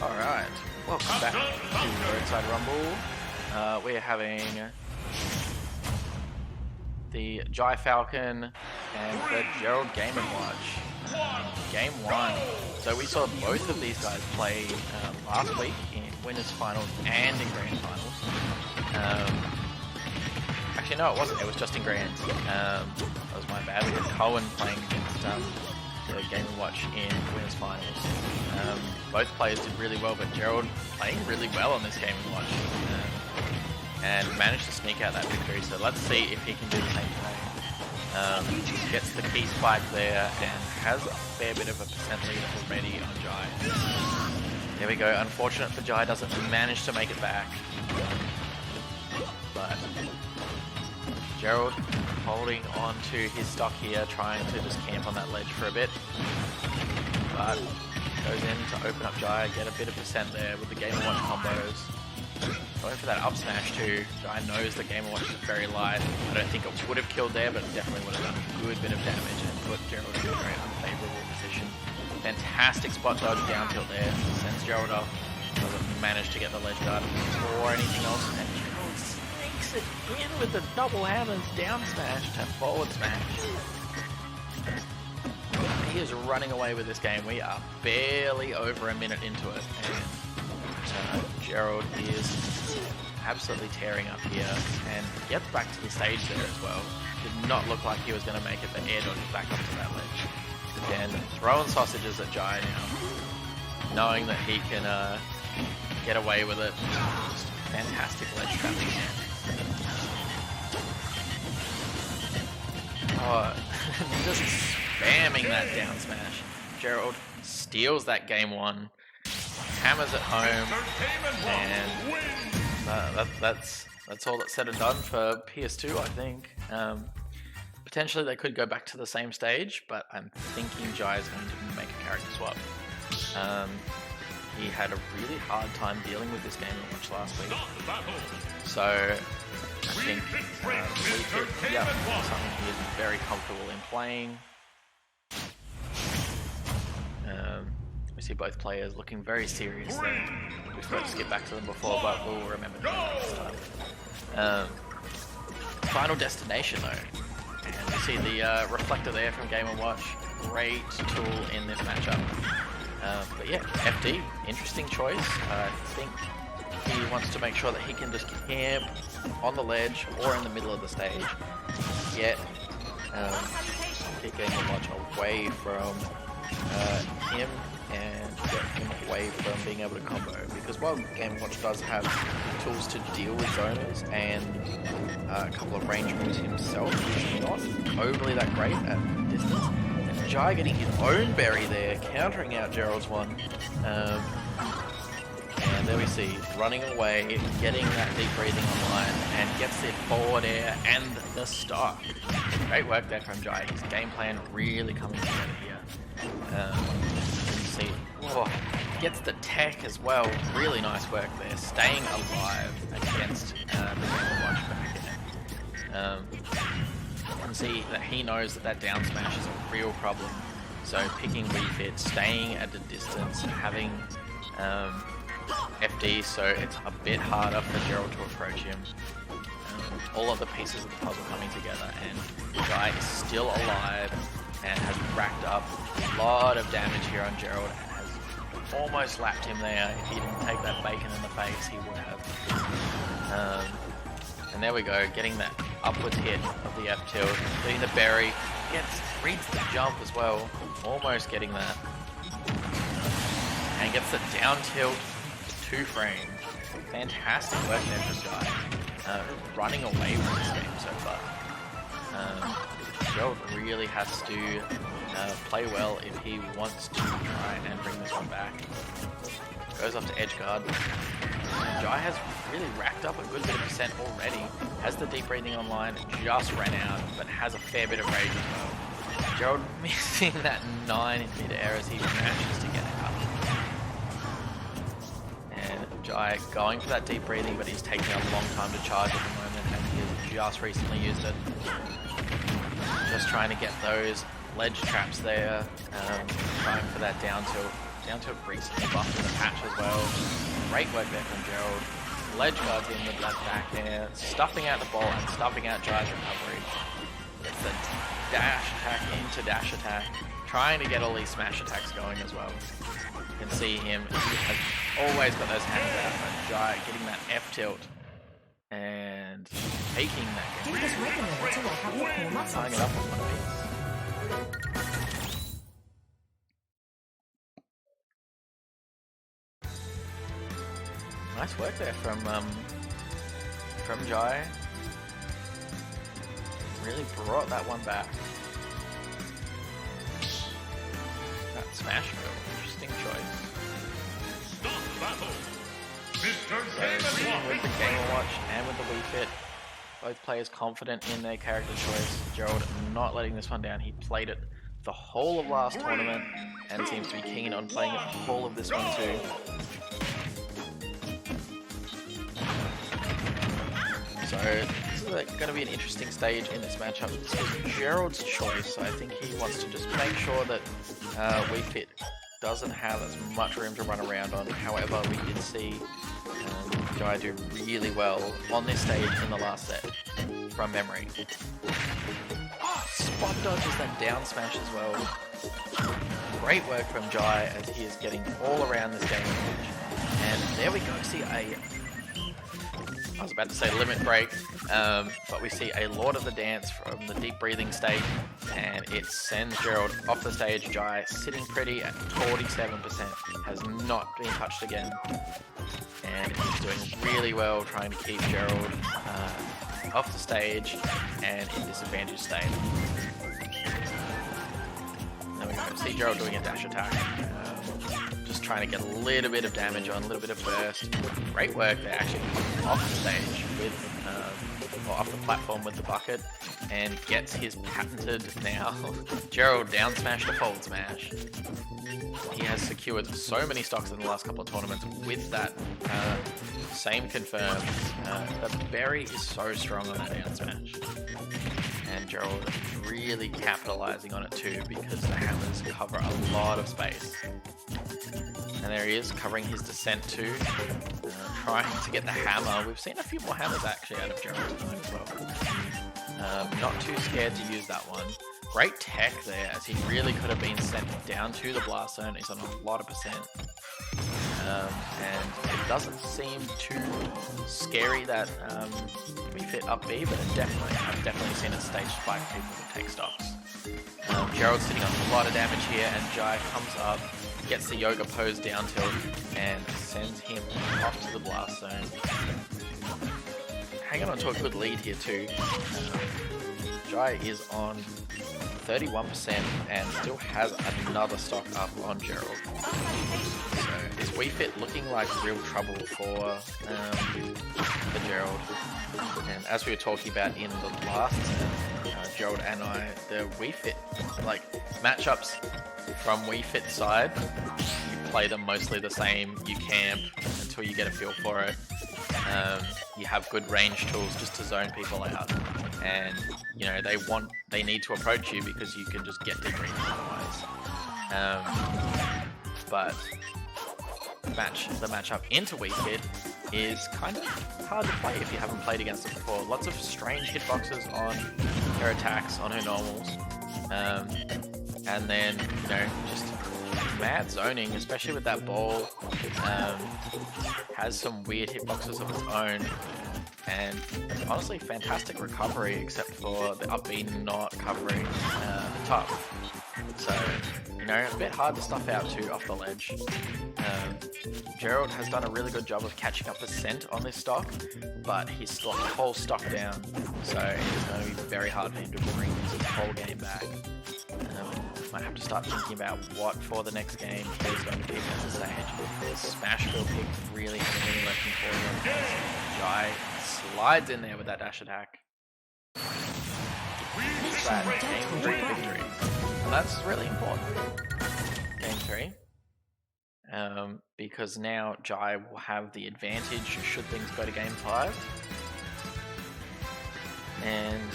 Alright, welcome back to Roadside Rumble. We're having the Jai Falcon and the Gerald Game & Watch. Game 1. So we saw both of these guys play last week in Winners Finals and in Grand Finals. Actually no, it wasn't, it was just in Grands. That was my bad. We had Cohen playing against the Game & Watch in Winners Finals. Both players did really well, but Gerald playing really well on this Game & Watch and managed to sneak out that victory. So let's see if he can do the same today. Gets the key spike there and has a fair bit of a percent lead already on Jai. There we go. Unfortunate for Jai, doesn't manage to make it back. But Gerald holding on to his stock here, trying to just camp on that ledge for a bit. But goes in to open up Jai, get a bit of percent there with the Game & Watch combos. Going for that up smash too. Jai knows the Game & Watch is very light. I don't think it would have killed there, but it definitely would have done a good bit of damage and put Gerald in a very unfavorable position. Fantastic spot dodge down tilt there. Sends Gerald off. Doesn't manage to get the ledge guard or anything else. And Gerald sneaks it in with the double hammers down smash to forward smash. He is running away with this game. We are barely over a minute into it. And Gerald is absolutely tearing up here and gets back to the stage there as well. Did not look like he was going to make it, but air dodges back up to that ledge. And throwing sausages at Jai now, knowing that he can get away with it. Just fantastic ledge trap again. Oh, just spamming that down smash. Gerald steals that game 1. Hammers it home, and that's all that's said and done for PS2, I think. Potentially they could go back to the same stage, but I'm thinking Jai is going to make a character swap. He had a really hard time dealing with this Game & Watch last week, so I think something he is very comfortable in playing. We see both players looking very serious there. We forgot to skip back to them before, but we'll remember that next time. Final destination though. And you see the reflector there from Game & Watch. Great tool in this matchup. But yeah, FD, interesting choice. I think he wants to make sure that he can just camp on the ledge or in the middle of the stage. Get Game & Watch away from him and get him away from being able to combo, because while Game & Watch does have tools to deal with zoners and a couple of range moves himself, he's not overly that great at distance. And Jai getting his own berry there, countering out Gerald's one. And there we see, running away, getting that deep breathing online, and gets the forward air and the stock. Great work there from Jai. His game plan really coming together here. You see, gets the tech as well. Really nice work there, staying alive against the Game & Watch back end. You can see that he knows that down smash is a real problem. So picking refit, staying at a distance, having FD, so it's a bit harder for Gerald to approach him. All of the pieces of the puzzle coming together, and Jai is still alive and has racked up a lot of damage here on Gerald and has almost lapped him there. If he didn't take that bacon in the face, he would have. And there we go, getting that upwards hit of the F tilt, getting the berry, reads the jump as well, almost getting that. And gets the down tilt to 2 frames. Fantastic work there from Jai. Running away from this game so far. Gerald really has to play well if he wants to try and bring this one back. Goes up to edge guard. Jai has really racked up a good bit of percent already. Has the deep breathing online, just ran out, but has a fair bit of rage as well. Gerald missing that 9 in mid-air as he manages to get it up. And Jai going for that deep breathing, but he's taking a long time to charge at the moment, and he's just recently used it. Just trying to get those ledge traps there, trying for that down tilt down to recently buffed in the patch as well. Great work there from Gerald. Ledge guards in with that back air, stuffing out the ball and stuffing out Jai's recovery. It's the dash attack into dash attack, trying to get all these smash attacks going as well. You can see him, he has always got those hands out, but Jai getting that F tilt and taking that game. Tying it up on one of these. Nice work there from Jai. Really brought that one back. That smash move, interesting choice. So with the Game & Watch and with the Wii Fit, both players confident in their character choice. Gerald not letting this one down. He played it the whole of last tournament and seems to be keen on playing it the whole of this one too. So this is going to be an interesting stage in this matchup. This is Gerald's choice. I think he wants to just make sure that Wii Fit doesn't have as much room to run around on. However, we did see Jai do really well on this stage in the last set from memory. Oh, spot dodges then down smash as well. Great work from Jai as he is getting all around this game. And there we go. See I was about to say limit break, but we see a Lord of the Dance from the deep breathing state, and it sends Gerald off the stage. Jai sitting pretty at 47%, has not been touched again, and he's doing really well trying to keep Gerald off the stage and in disadvantaged state. There we go. See Gerald doing a dash attack. Just trying to get a little bit of damage on, a little bit of burst. Great work there, actually off the stage with, or off the platform with the bucket, and gets his patented now Gerald down smash to forward smash. He has secured so many stocks in the last couple of tournaments with that same confirmed. The berry is so strong on that down smash. And Gerald really capitalizing on it too, because the hammers cover a lot of space. And there he is, covering his descent too, trying to get the hammer. We've seen a few more hammers actually out of Gerald tonight as well. Not too scared to use that one. Great tech there, as he really could have been sent down to the blast zone. He's on a lot of percent. And it doesn't seem too scary that we fit up B, but I've definitely seen it stage spike people to take stocks. Gerald's sitting on a lot of damage here, and Jai comes up, gets the yoga pose down tilt, and sends him off to the blast zone. Hanging on to a good lead here too. Jai is on 31% and still has another stock up on Gerald. So is Wii Fit looking like real trouble for Gerald? And as we were talking about in the last Gerald and I, the Wii Fit like matchups from Wii Fit side, you play them mostly the same. You camp until you get a feel for it. You have good range tools just to zone people out, and you know they need to approach you because you can just get deep range otherwise. But the matchup into Wii Fit is kind of hard to play if you haven't played against it before. Lots of strange hitboxes on her attacks, on her normals, and then just mad zoning, especially with that ball. Has some weird hitboxes of its own, and honestly fantastic recovery, except for the up B not covering the top. So a bit hard to stuff out too off the ledge. Gerald has done a really good job of catching up percent on this stock, but he's still a whole stock down, so it is going to be very hard for him to bring his whole game back. Might have to start thinking about what for the next game he's going to pick as a stage. This smash build pick really hasn't been working for him. Jai slides in there with that dash attack. It's that game 3 victory. And that's really important. Game 3. Because now Jai will have the advantage should things go to game 5. And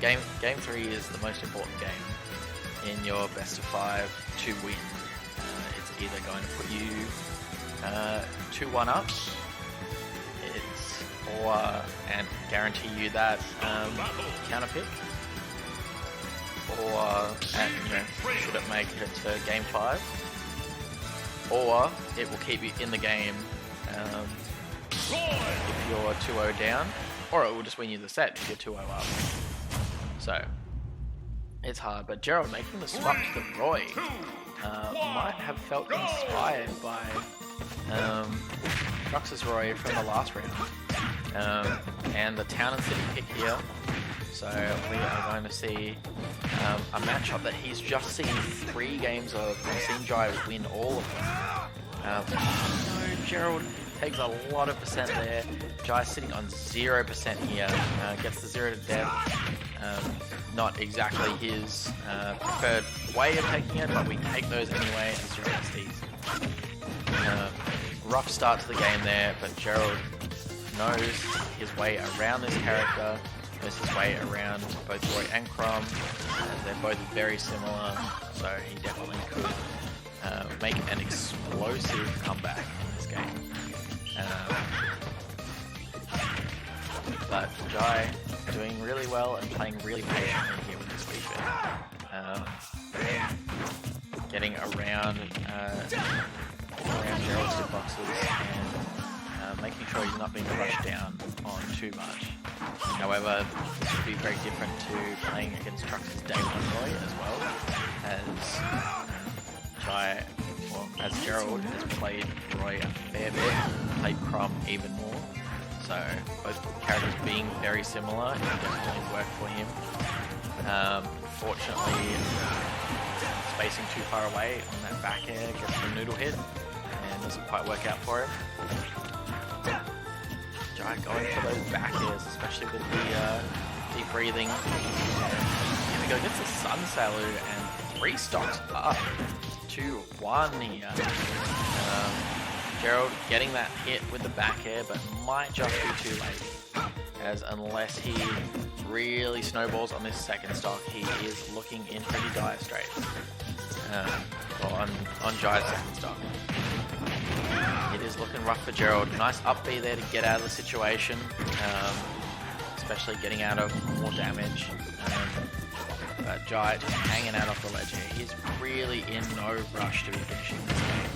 game 3 is the most important game in your best of 5 to win. either going to put you 2-1 up, and guarantee you that counter pick, or should it make it to game 5, or it will keep you in the game if you're 2-0 down, or it will just win you the set if you're 2-0 up. So it's hard, but Gerald making the swap to the Roy might have felt inspired by Trux's Roy from the last round, and the Town and City pick here. So we are going to see a matchup that he's just seen 3 games of, and seen Jai win all of them. No, Gerald takes a lot of percent there. Jai sitting on 0% here, gets the 0 to death. Not exactly his preferred way of taking it, but we take those anyway as 0 SDs. Rough start to the game there, but Gerald knows his way around this character, knows his way around both Roy and Crom, as they're both very similar, so he definitely could make an explosive comeback in this game. But Jai doing really well and playing really patiently here with this feature. Getting around Gerald's hitboxes and making sure he's not being rushed down on too much. However, this would be very different to playing against Trux's Day 1 Roy as well, as Gerald has played Roy a fair bit, played Crom even more. So both characters being very similar, it definitely worked for him. Fortunately, spacing too far away on that back air gets the noodle hit and doesn't quite work out for him. Jai going for those back airs, especially with the deep breathing. Here we go, gets the Sun Salute and 3 stocks up. 2-1 here. Gerald getting that hit with the back air, but might just be too late, as unless he really snowballs on this second stock, he is looking in pretty dire straits. On Jai's second stock. It is looking rough for Gerald. Nice up B there to get out of the situation, especially getting out of more damage. But Jai just hanging out off the ledge here. He's really in no rush to be finishing this game.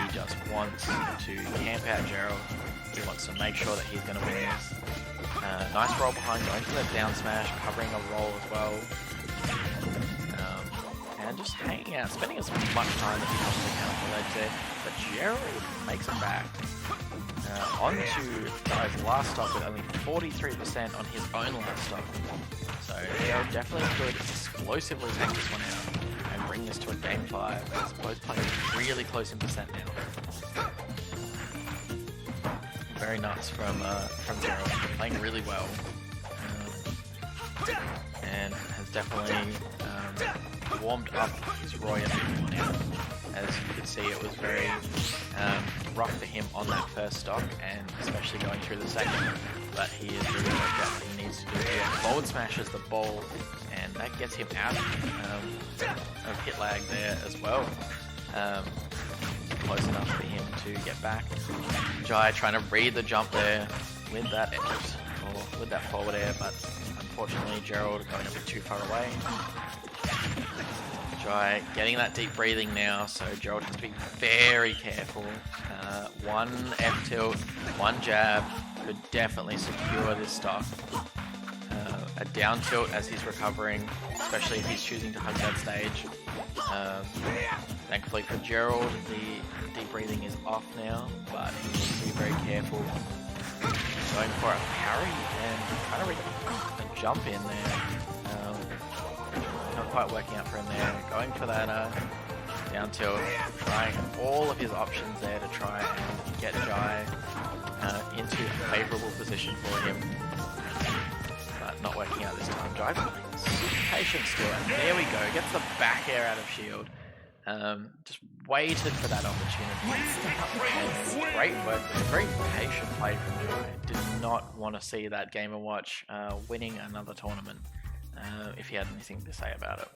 He just wants to camp out Gerald. He wants to make sure that he's going to win this. Nice roll behind, going for the down smash, covering a roll as well. And just hanging out, spending as much time as he possibly can off the ledge there. But Gerald makes it back. Onto Jai's last stock with only 43% on his own last stock. So Gerald definitely could explosively take this one out and bring this to a game 5, as both players really close in percent now. Very nuts from Gerald, playing really well, and has definitely warmed up his Roy a bit more now. As you could see, it was very rough for him on that first stock, and especially going through the second. But he is really worked out what he needs to do here. Forward smashes the ball, and that gets him out of hit lag there as well. Close enough for him to get back. Jai trying to read the jump there with that exit, or with that forward air, but unfortunately Gerald going a bit too far away. Jai getting that deep breathing now, so Gerald has to be very careful. One F tilt, one jab could definitely secure this stock. A down tilt as he's recovering, especially if he's choosing to hug that stage. Thankfully for Gerald, the deep breathing is off now, but he needs to be very careful. Going for a parry and trying to read a jump in there. Not quite working out for him there. Going for that down tilt, trying all of his options there to try and get Jai into a favourable position for him. But not working out this time. Jai patient still, and there we go. Gets the back air out of shield. Just waited for that opportunity. And great work, very patient play from Jai. Did not want to see that Game & Watch winning another tournament if he had anything to say about it.